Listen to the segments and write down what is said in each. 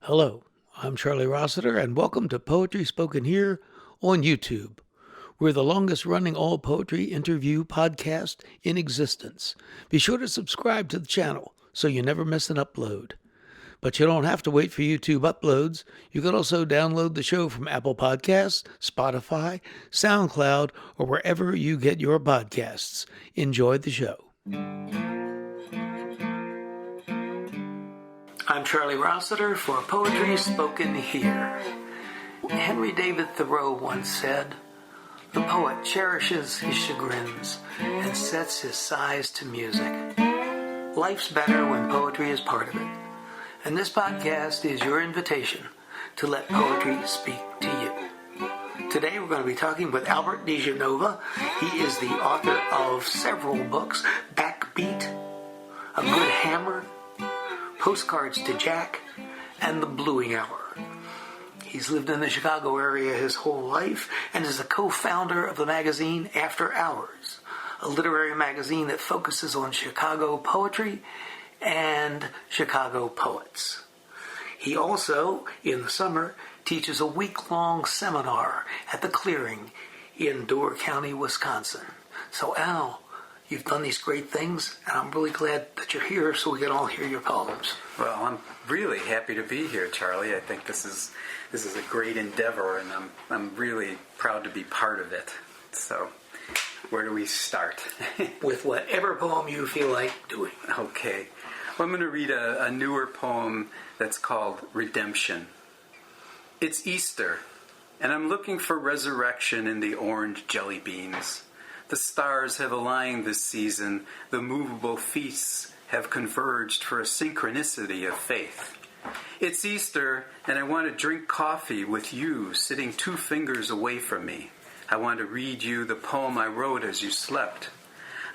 Hello, I'm Charlie Rossiter, and welcome to Poetry Spoken Here on YouTube. We're the longest running all poetry interview podcast in existence. Be sure to subscribe to the channel so you never miss an upload. But you don't have to wait for YouTube uploads. You can also download the show from Apple Podcasts, Spotify, SoundCloud, or wherever you get your podcasts. Enjoy the show. I'm Charlie Rossiter for Poetry Spoken Here. Henry David Thoreau once said, "The poet cherishes his chagrins and sets his sighs to music. Life's better when poetry is part of it. And this podcast is your invitation to let poetry speak to you." Today we're going to be talking with Albert DeGenova. He is the author of several books, Backbeat, A Good Hammer, Postcards to Jack, and The Bluing Hour. He's lived in the Chicago area his whole life and is a co-founder of the magazine After Hours, a literary magazine that focuses on Chicago poetry and Chicago poets. He also, in the summer, teaches a week-long seminar at The Clearing in Door County, Wisconsin. So Al, you've done these great things, and I'm really glad that you're here so we can all hear your poems. Well, I'm really happy to be here, Charlie. I think this is a great endeavor, and I'm really proud to be part of it. So, where do we start? With whatever poem you feel like doing. Okay. Well, I'm going to read a newer poem that's called Redemption. It's Easter, and I'm looking for resurrection in the orange jelly beans. The stars have aligned this season. The movable feasts have converged for a synchronicity of faith. It's Easter, and I want to drink coffee with you sitting 2 fingers away from me. I want to read you the poem I wrote as you slept.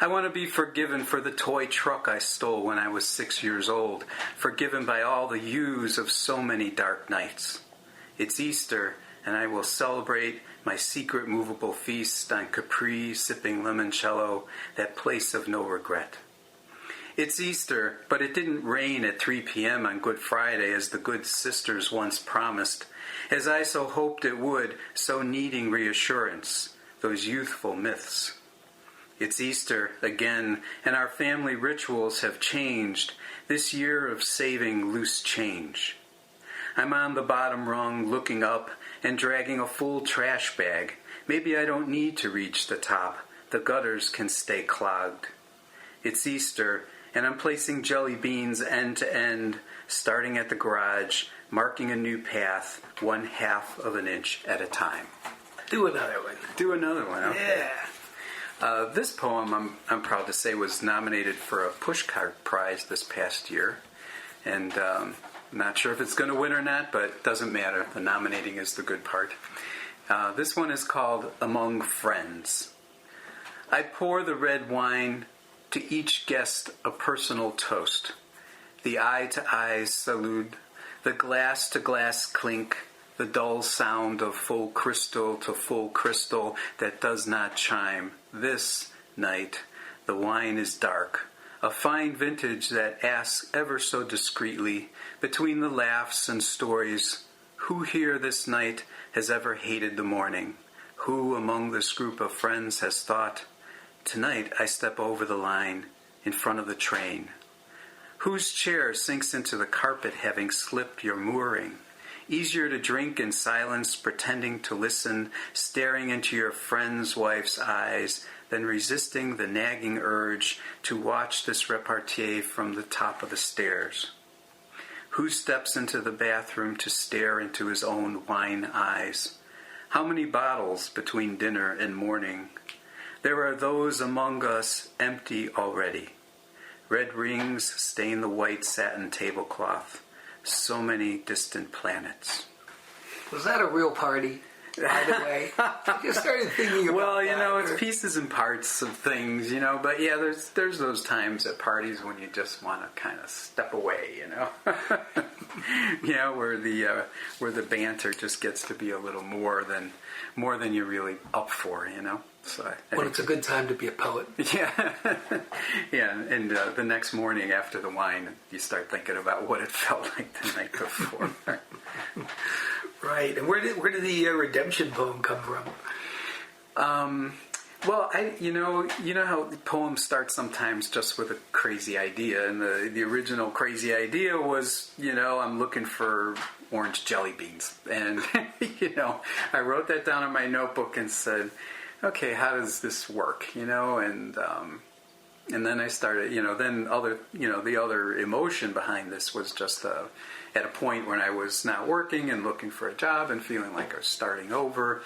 I want to be forgiven for the toy truck I stole when I was 6 years old, forgiven by all the yous of so many dark nights. It's Easter, and I will celebrate my secret movable feast on Capri, sipping limoncello, that place of no regret. It's Easter, but it didn't rain at 3 p.m. on Good Friday as the good sisters once promised, as I so hoped it would, so needing reassurance, those youthful myths. It's Easter again, and our family rituals have changed, this year of saving loose change. I'm on the bottom rung, looking up and dragging a full trash bag. Maybe I don't need to reach the top. The gutters can stay clogged. It's Easter, and I'm placing jelly beans end to end, starting at the garage, marking a new path, 1/2 of an inch at a time. Do another one. Do another one, okay. Yeah. This poem, I'm proud to say, was nominated for a Pushcart Prize this past year. And not sure if it's going to win or not, but it doesn't matter. The nominating is the good part. This one is called Among Friends. I pour the red wine, to each guest a personal toast. The eye-to-eye salute, the glass-to-glass clink, the dull sound of full crystal to full crystal that does not chime. This night, the wine is dark. A fine vintage that asks ever so discreetly, between the laughs and stories, who here this night has ever hated the morning? Who among this group of friends has thought, tonight I step over the line in front of the train? Whose chair sinks into the carpet having slipped your mooring? Easier to drink in silence, pretending to listen, staring into your friend's wife's eyes, than resisting the nagging urge to watch this repartee from the top of the stairs. Who steps into the bathroom to stare into his own wine eyes? How many bottles between dinner and morning? There are those among us empty already. Red rings stain the white satin tablecloth. So many distant planets. Was that a real party, by the way? You started thinking about Well, that, it's pieces and parts of things, but yeah, there's those times at parties when you just want to kind of step away, where the banter just gets to be a little more than you're really up for, So when it's a good time to be a poet. Yeah, yeah, and the next morning after the wine, you start thinking about what it felt like the night before. right. And where did the redemption poem come from? Well, you know how the poems start sometimes just with a crazy idea, and the original crazy idea was, I'm looking for orange jelly beans, and I wrote that down in my notebook and said, okay, how does this work, and then I started, the other emotion behind this was just at a point when I was not working and looking for a job and feeling like I was starting over.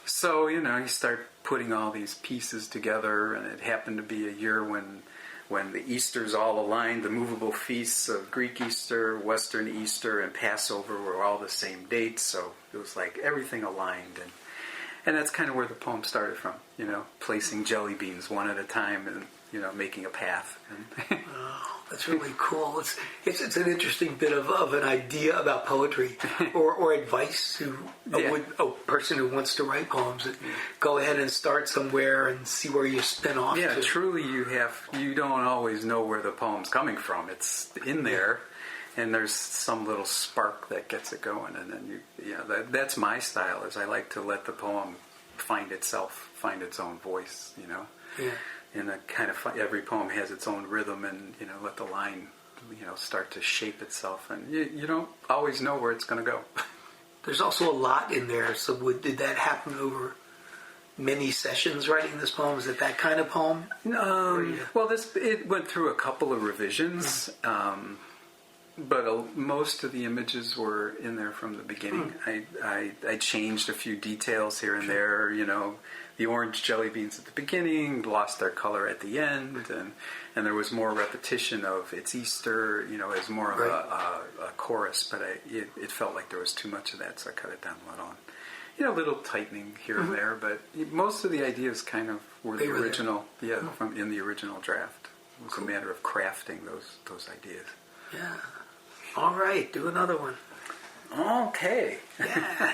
So, you start putting all these pieces together, and it happened to be a year when the Easters all aligned. The movable feasts of Greek Easter, Western Easter, and Passover were all the same dates, so it was like everything aligned. And that's kind of where the poem started from, placing jelly beans one at a time and, making a path. Oh, that's really cool. It's an interesting bit of an idea about poetry or advice to a person who wants to write poems. Go ahead and start somewhere and see where you spin off. Yeah, truly you don't always know where the poem's coming from. It's in there, and there's some little spark that gets it going, and then that's my style, is I like to let the poem find itself, find its own voice, Yeah. And every poem has its own rhythm, and let the line start to shape itself, and you don't always know where it's going to go. There's also a lot in there. So did that happen over many sessions writing this poem? Is it that kind of poem? Well, it went through a couple of revisions, but most of the images were in there from the beginning. I changed a few details here and there. The orange jelly beans at the beginning lost their color at the end, and there was more repetition of "It's Easter," as more of a chorus. But it felt like there was too much of that, so I cut it down a little. A little tightening here and there, but most of the ideas kind of were the original. From in the original draft. It was a matter of crafting those ideas. Yeah. All right, do another one. Okay. Yeah.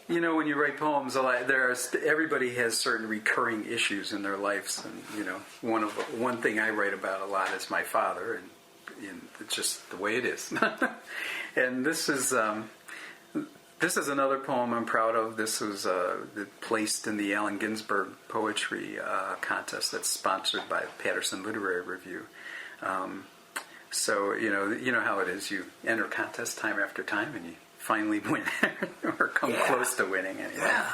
When you write poems, everybody has certain recurring issues in their lives, and one thing I write about a lot is my father, and it's just the way it is. And this is another poem I'm proud of. This was placed in the Allen Ginsberg Poetry Contest that's sponsored by Patterson Literary Review. So you know how it is. You enter contests time after time, and you finally win or come close to winning anyway. Yeah.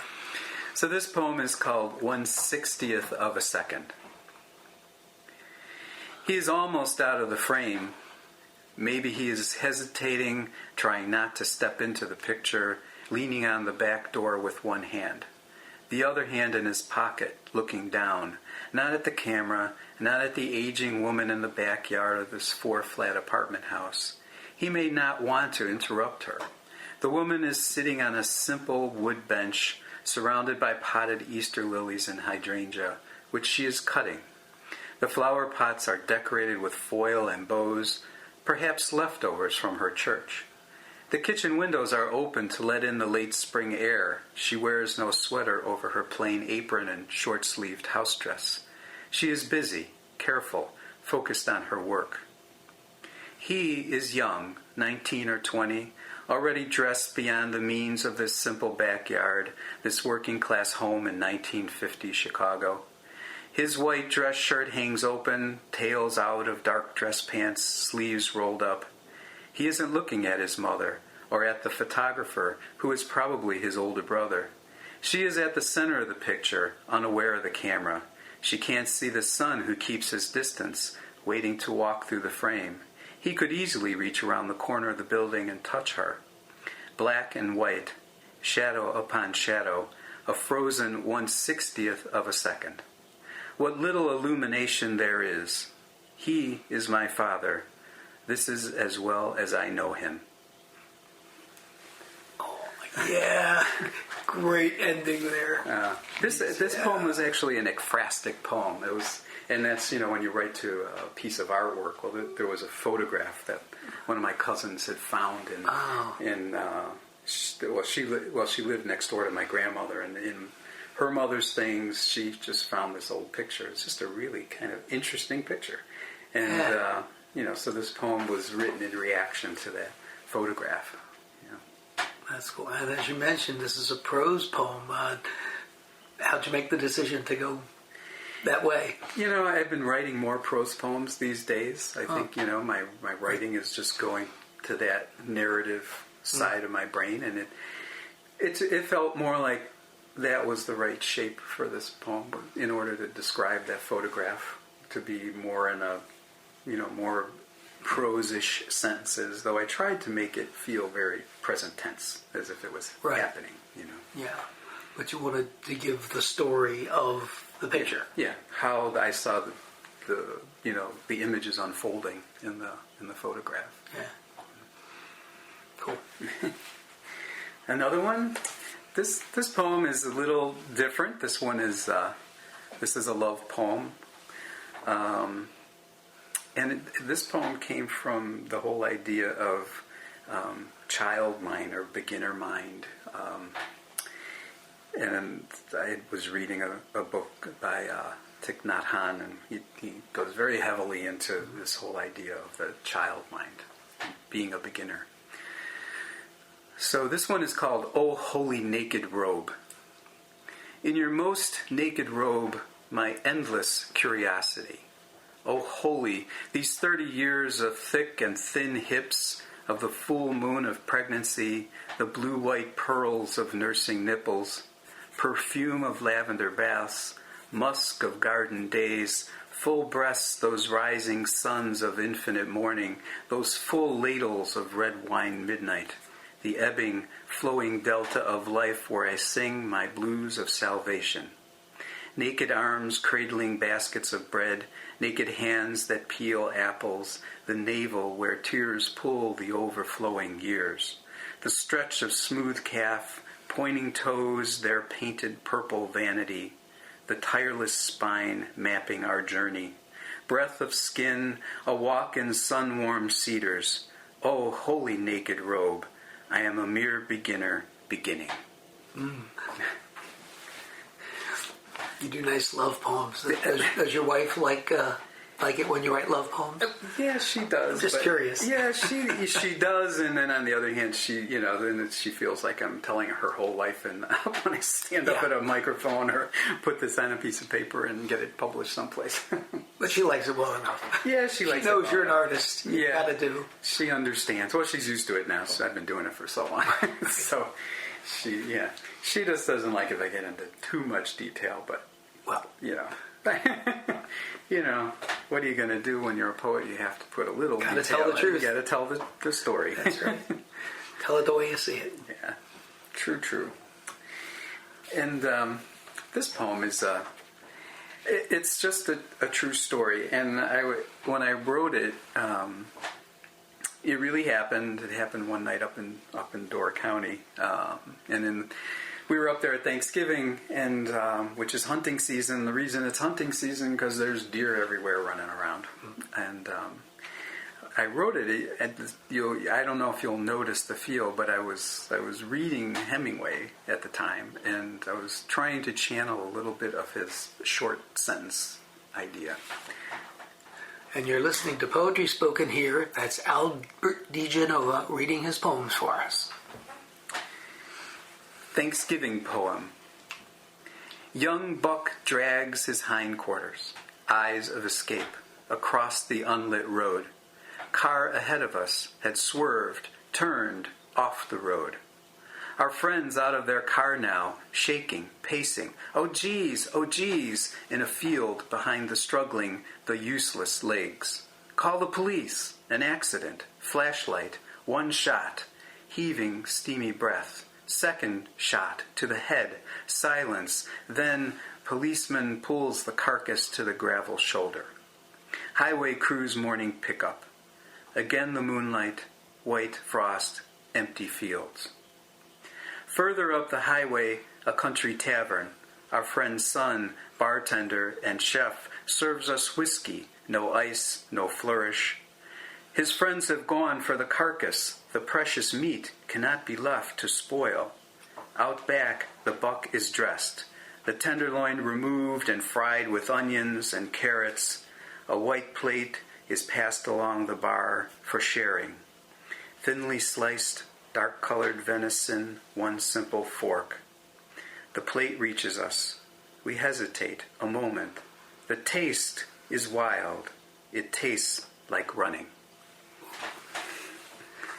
So this poem is called 1/60th of a Second. He is almost out of the frame. Maybe he is hesitating, trying not to step into the picture, leaning on the back door with one hand, the other hand in his pocket, looking down, not at the camera, not at the aging woman in the backyard of this 4-flat apartment house. He may not want to interrupt her. The woman is sitting on a simple wood bench, surrounded by potted Easter lilies and hydrangea, which she is cutting. The flower pots are decorated with foil and bows, perhaps leftovers from her church. The kitchen windows are open to let in the late spring air. She wears no sweater over her plain apron and short-sleeved house dress. She is busy, careful, focused on her work. He is young, 19 or 20, already dressed beyond the means of this simple backyard, this working-class home in 1950 Chicago. His white dress shirt hangs open, tails out of dark dress pants, sleeves rolled up. He isn't looking at his mother, or at the photographer, who is probably his older brother. She is at the center of the picture, unaware of the camera. She can't see the son who keeps his distance, waiting to walk through the frame. He could easily reach around the corner of the building and touch her. Black and white, shadow upon shadow, a frozen 1/60th of a second. What little illumination there is. He is my father. This is as well as I know him. Yeah, great ending there. This poem was actually an ekphrastic poem. It was, and that's when you write to a piece of artwork. Well, there was a photograph that one of my cousins had found she lived next door to my grandmother, and in her mother's things, she just found this old picture. It's just a really kind of interesting picture, and so this poem was written in reaction to that photograph. Yeah. That's cool. And as you mentioned, this is a prose poem. How'd you make the decision to go that way? I've been writing more prose poems these days. I think, my writing is just going to that narrative side of my brain, and it felt more like that was the right shape for this poem in order to describe that photograph, to be more in a, more prose-ish sentences, though I tried to make it feel very present tense, as if it was happening, Yeah, but you wanted to give the story of the picture. Yeah, how I saw the images unfolding in the photograph. Yeah. Cool. Another one. This poem is a little different. This one is this is a love poem, and this poem came from the whole idea of child mind or beginner mind. And I was reading a book by Thich Nhat Hanh, and he goes very heavily into this whole idea of the child mind, being a beginner. So this one is called "O Holy Naked Robe." In your most naked robe, my endless curiosity. O holy, these 30 years of thick and thin hips, of the full moon of pregnancy, the blue-white pearls of nursing nipples, perfume of lavender baths, musk of garden days, full breasts, those rising suns of infinite morning, those full ladles of red wine midnight, the ebbing, flowing delta of life where I sing my blues of salvation. Naked arms cradling baskets of bread, naked hands that peel apples, the navel where tears pull the overflowing years, the stretch of smooth calf, pointing toes, their painted purple vanity, the tireless spine mapping our journey, breath of skin, a walk in sun-warmed cedars. O holy naked robe, I am a mere beginner beginning. You do nice love poems. Does your wife like it when you write love poems? Yeah, she does. I'm just curious. Yeah, she does, and then on the other hand, then she feels like I'm telling her whole life, and when I stand up at a microphone or put this on a piece of paper and get it published someplace. But she likes it well enough. Yeah, she likes it. She knows you're an artist. You gotta do. She understands. Well, she's used to it now, so I've been doing it for so long. So she just doesn't like if I get into too much detail, but what are you going to do when you're a poet? You have to put a little detail. Gotta tell the truth. You got to tell the story. That's right. Tell it the way you see it. Yeah, true. And this poem is it's just a true story. And when I wrote it, it really happened. It happened one night up in Door County, and then we were up there at Thanksgiving, and which is hunting season. The reason it's hunting season because there's deer everywhere running around, and I wrote it. I don't know if you'll notice the feel, but I was reading Hemingway at the time, and I was trying to channel a little bit of his short sentence idea. And you're listening to Poetry Spoken Here. That's Albert DeGenova reading his poems for us. Thanksgiving poem. Young buck drags his hindquarters, eyes of escape, across the unlit road. Car ahead of us had swerved, turned, off the road. Our friends out of their car now, shaking, pacing. Oh geez, in a field behind the struggling, the useless legs. Call the police, an accident, flashlight, one shot, heaving, steamy breath. Second shot to the head, silence, then policeman pulls the carcass to the gravel shoulder. Highway crew's morning pickup. Again the moonlight, white frost, empty fields. Further up the highway, a country tavern. Our friend's son, bartender and chef, serves us whiskey, no ice, no flourish. His friends have gone for the carcass. The precious meat cannot be left to spoil. Out back, the buck is dressed, the tenderloin removed and fried with onions and carrots. A white plate is passed along the bar for sharing. Thinly sliced, dark-colored venison, one simple fork. The plate reaches us. We hesitate a moment. The taste is wild. It tastes like running.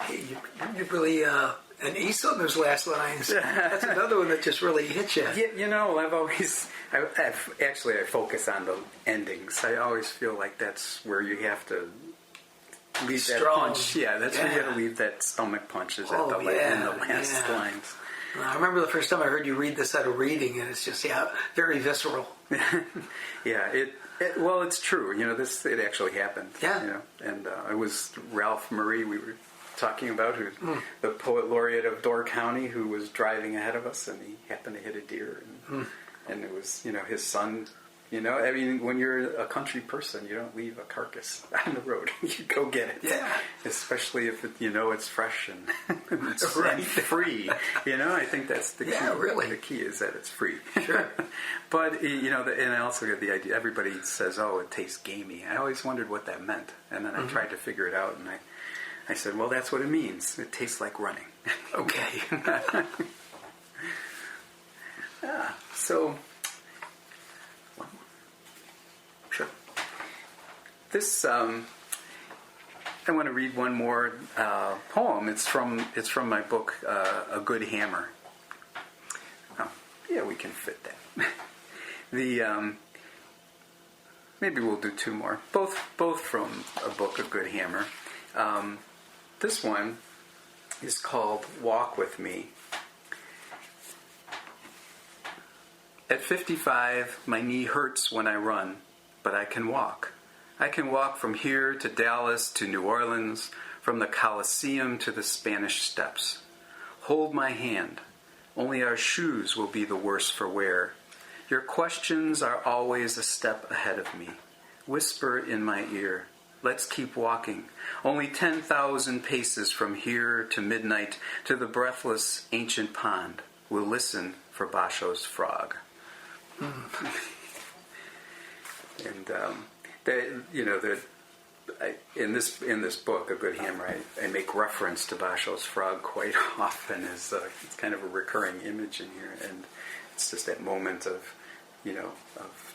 Hey, you really, an ace on those last lines. That's another one that just really hits you. Yeah, I focus on the endings. I always feel like that's where you have to leave that punch. Yeah, that's where you got to leave that stomach punches in the last lines. I remember the first time I heard you read this at a reading, and it's just, very visceral. Yeah, it's true. It actually happened. Yeah. And it was Ralph Murray we were talking about, who's the poet laureate of Door County, who was driving ahead of us, and he happened to hit a deer, and it was, his son. When you're a country person, you don't leave a carcass on the road. You go get it. Yeah. Especially if it's fresh and it's free. I think that's the key. Yeah, really. The key is that it's free. Sure. But, and I also get the idea, everybody says, oh, it tastes gamey. I always wondered what that meant. And then I tried to figure it out, and I said, well, that's what it means. It tastes like running. Okay. So... Sure. This I want to read one more poem. It's from my book, A Good Hammer. Oh, yeah, we can fit that. Maybe we'll do two more. Both from a book, A Good Hammer. This one is called Walk With Me. At 55, my knee hurts when I run. But I can walk. I can walk from here to Dallas to New Orleans, from the Coliseum to the Spanish Steps. Hold my hand. Only our shoes will be the worse for wear. Your questions are always a step ahead of me. Whisper in my ear. Let's keep walking. Only 10,000 paces from here to midnight to the breathless ancient pond. We'll listen for Basho's frog. And in this book, A Good Hammer, I make reference to Basho's frog quite often. As it's kind of a recurring image in here, and it's just that moment of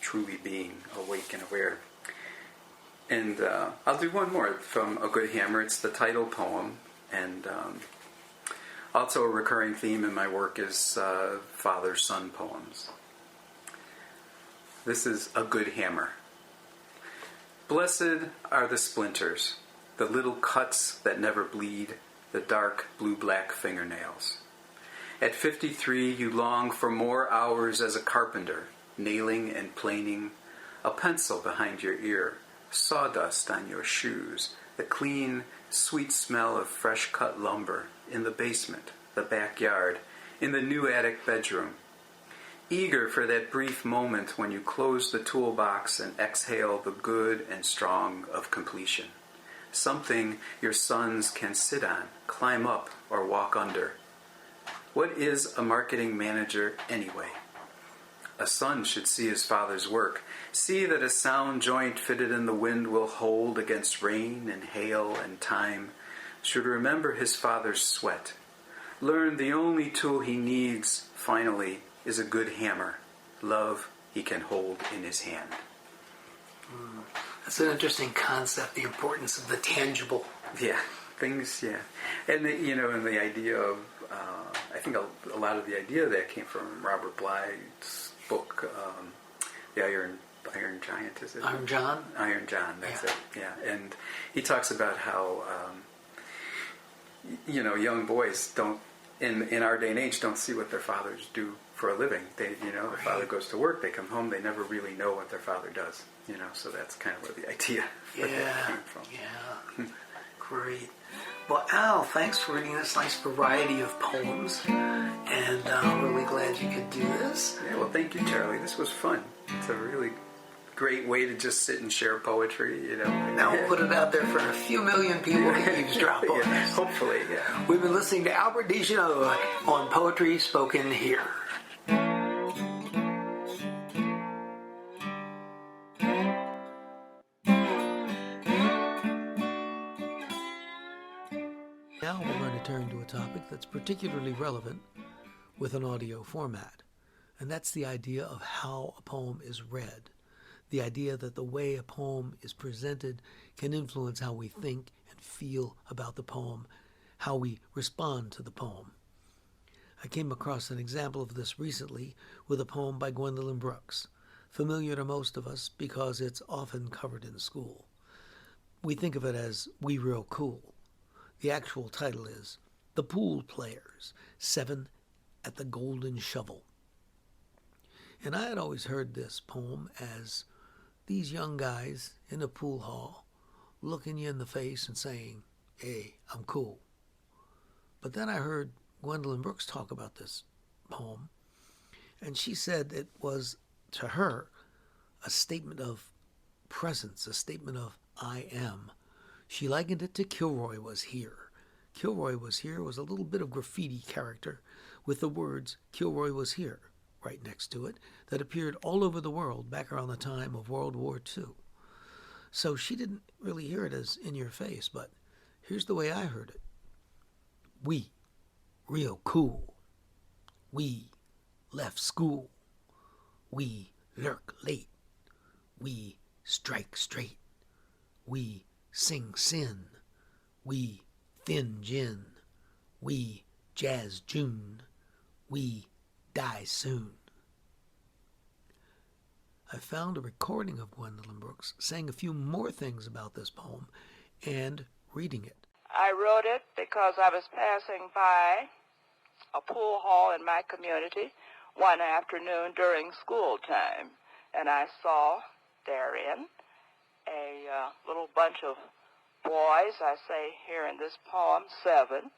truly being awake and aware. And I'll do one more from A Good Hammer. It's the title poem, and also a recurring theme in my work is father-son poems. This is A Good Hammer. Blessed are the splinters, the little cuts that never bleed, the dark blue-black fingernails. At 53, you long for more hours as a carpenter, nailing and planing, a pencil behind your ear, sawdust on your shoes, the clean, sweet smell of fresh-cut lumber in the basement, the backyard, in the new attic bedroom. Eager for that brief moment when you close the toolbox and exhale the good and strong of completion. Something your sons can sit on, climb up, or walk under. What is a marketing manager anyway? A son should see his father's work, see that a sound joint fitted in the wind will hold against rain and hail and time, should remember his father's sweat. Learn the only tool he needs, finally, is a good hammer, love he can hold in his hand. That's an interesting concept, the importance of the tangible. Yeah, things, yeah. And the idea of, I think a lot of the idea of that came from Robert Blythe's book, The Iron Giant, is it? Iron John? Iron John, that's it, yeah. And he talks about how, young boys don't, in our day and age, don't see what their fathers do for a living. They, their father goes to work, they come home, they never really know what their father does. So that's kind of where the idea for that came from. Yeah, great. Well, Al, thanks for reading this nice variety of poems, and I'm really glad you could do this. Yeah, well, thank you, Charlie. This was fun. It's a really great way to just sit and share poetry, Now we'll put it out there for a few million people to eavesdrop on us. Hopefully, yeah. We've been listening to Albert DeGenova on Poetry Spoken Here. Now we're going to turn to a topic that's particularly relevant with an audio format, and that's the idea of how a poem is read. The idea that the way a poem is presented can influence how we think and feel about the poem, how we respond to the poem. I came across an example of this recently with a poem by Gwendolyn Brooks, familiar to most of us because it's often covered in school. We think of it as We Real Cool. The actual title is The Pool Players, 7 at the Golden Shovel. And I had always heard this poem as these young guys in a pool hall looking you in the face and saying, "Hey, I'm cool." But then I heard Gwendolyn Brooks talk about this poem, and she said it was, to her, a statement of presence, a statement of I am. She likened it to Kilroy Was Here. Kilroy Was Here was a little bit of graffiti character with the words Kilroy Was Here right next to it that appeared all over the world back around the time of World War II. So she didn't really hear it as in your face, but here's the way I heard it. We real cool. We left school. We lurk late. We strike straight. We sing sin. We thin gin. We jazz June. We die soon. I found a recording of Gwendolyn Brooks saying a few more things about this poem and reading it. I wrote it because I was passing by a pool hall in my community one afternoon during school time, and I saw therein a little bunch of boys, I say here in this poem, 7,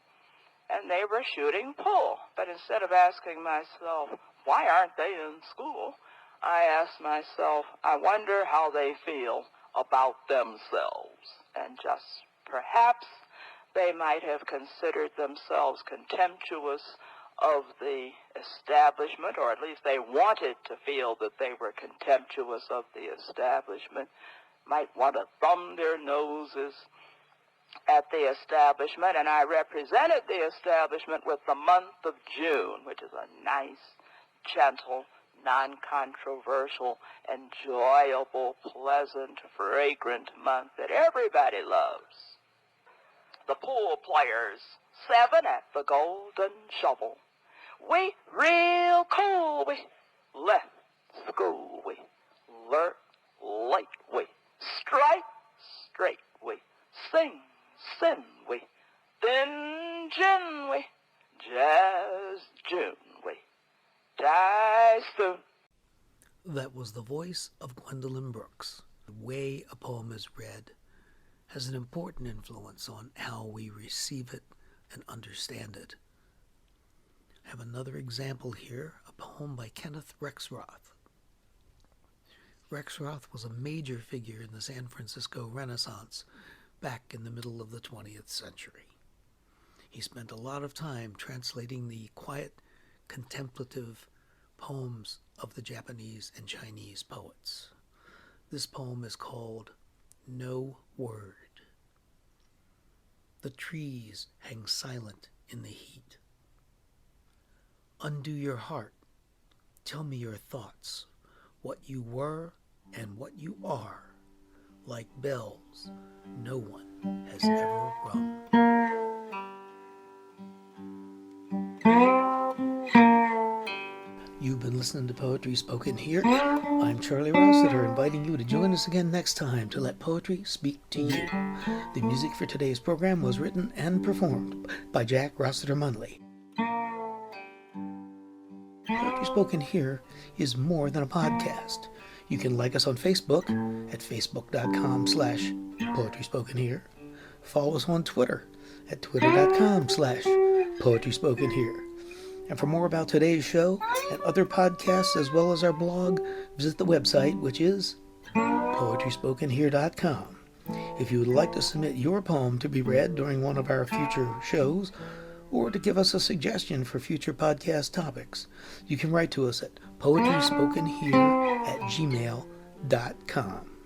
and they were shooting pool. But instead of asking myself, why aren't they in school, I asked myself, I wonder how they feel about themselves. And just perhaps they might have considered themselves contemptuous of the establishment, or at least they wanted to feel that they were contemptuous of the establishment, might want to thumb their noses at the establishment, and I represented the establishment with the month of June, which is a nice, gentle, non-controversial, enjoyable, pleasant, fragrant month that everybody loves. The pool players, 7 at the Golden Shovel. We real cool, we left school, we lurk late, we strike straight, we sing sin, we thin gin, we jazz June, we die soon. That was the voice of Gwendolyn Brooks. The way a poem is read has an important influence on how we receive it and understand it. I have another example here, a poem by Kenneth Rexroth. Rexroth was a major figure in the San Francisco Renaissance back in the middle of the 20th century. He spent a lot of time translating the quiet, contemplative poems of the Japanese and Chinese poets. This poem is called No Word. The trees hang silent in the heat. Undo your heart. Tell me your thoughts, what you were and what you are. Like bells no one has ever rung. You've been listening to Poetry Spoken Here. I'm Charlie Rossiter, inviting you to join us again next time to let poetry speak to you. The music for today's program was written and performed by Jack Rossiter Munley. Poetry Spoken Here is more than a podcast. You can like us on Facebook at facebook.com/poetryspokenhere. Follow us on Twitter at twitter.com/poetryspokenhere. And for more about today's show and other podcasts as well as our blog, visit the website, which is poetryspokenhere.com. If you would like to submit your poem to be read during one of our future shows, or to give us a suggestion for future podcast topics, you can write to us at poetryspokenhere@gmail.com.